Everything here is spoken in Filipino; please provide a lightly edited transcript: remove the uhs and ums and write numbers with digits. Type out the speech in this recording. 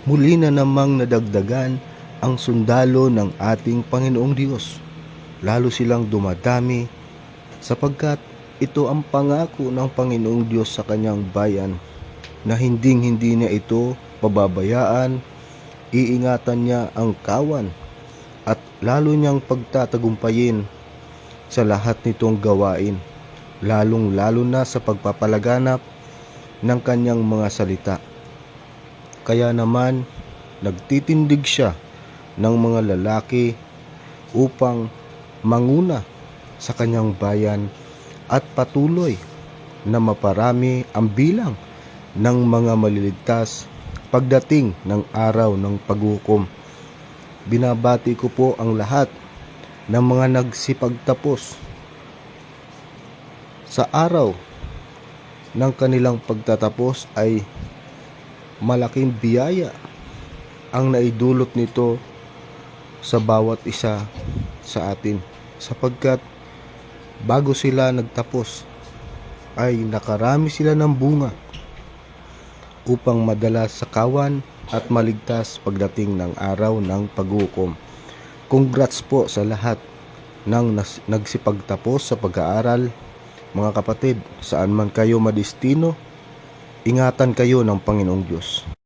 Muli na namang nadagdagan ang sundalo ng ating Panginoong Diyos. Lalo silang dumadami sapagkat ito ang pangako ng Panginoong Diyos sa kanyang bayan na hindi niya ito pababayaan, iingatan niya ang kawan at lalo niyang pagtatagumpayin sa lahat nitong gawain, lalong-lalo na sa pagpapalaganap ng kanyang mga salita. Kaya naman, nagtitindig siya ng mga lalaki upang manguna sa kanyang bayan at patuloy na maparami ang bilang ng mga maliligtas pagdating ng araw ng paghukom. Binabati ko po ang lahat ng mga nagsipagtapos sa araw ng kanilang pagtatapos ay malaking biyaya ang naidulot nito sa bawat isa sa atin, sapagkat bago sila nagtapos ay nakarami sila ng bunga upang madala sa kawan at maligtas pagdating ng araw ng paghukom. Congrats po sa lahat ng nagsipagtapos sa pag-aaral. Mga kapatid, saan man kayo madestino, ingatan kayo ng Panginoong Diyos.